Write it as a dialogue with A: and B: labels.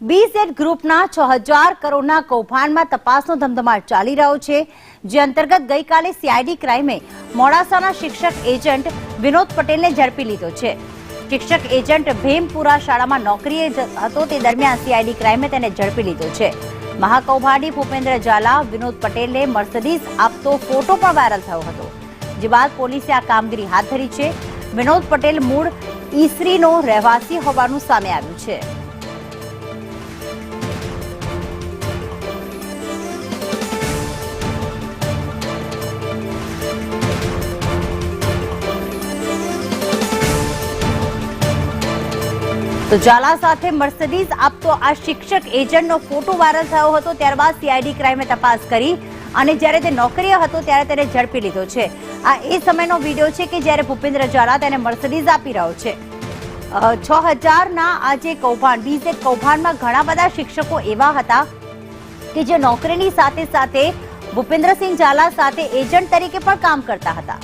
A: BZ ગ્રુપના 6000 કરોડના કૌભાંડમાં તપાસનો ધમધમાટ ચાલી રહ્યો છે, જે અંતર્ગત ગઈકાલે સીઆઈડી ક્રાઇમે મોડાસાના શિક્ષક એજન્ટ વિનોદ પટેલને ઝડપી લીધો છે। શિક્ષક એજન્ટ ભીમપુરા શાળામાં નોકરીએ હતો તે દરમિયાન સીઆઈડી ક્રાઇમે તેને ઝડપી લીધો છે। મહાકૌભાંડી ભૂપેન્દ્ર ઝાલા વિનોદ પટેલને મર્સિડીઝ આપતો ફોટો પણ વાયરલ થયો હતો, જે બાદ પોલીસે આ કામગીરી હાથ ધરી છે। વિનોદ પટેલ મૂળ ઈસરીનો રહેવાસી હોવાનું સામે આવ્યું છે। તો ઝાલા સાથે મર્સિડીઝ આપતો આ શિક્ષક એજન્ટનો ફોટો વાયરલ થયો હતો, ત્યારબાદ સીઆઈડી ક્રાઇમે તપાસ કરી અને જ્યારે તે નોકરીએ હતો ત્યારે તેને ઝડપી લીધો છે। આ એ સમયનો વિડીયો છે કે જ્યારે ભૂપેન્દ્ર ઝાલા તેને મર્સિડીઝ આપી રહ્યો છે। 6000ના આ જે કૌભાંડ બીઝેડ કૌભાંડમાં ઘણા બધા શિક્ષકો એવા હતા કે જે નોકરીની સાથે સાથે ભૂપેન્દ્રસિંહ ઝાલા સાથે એજન્ટ તરીકે પણ કામ કરતા હતા।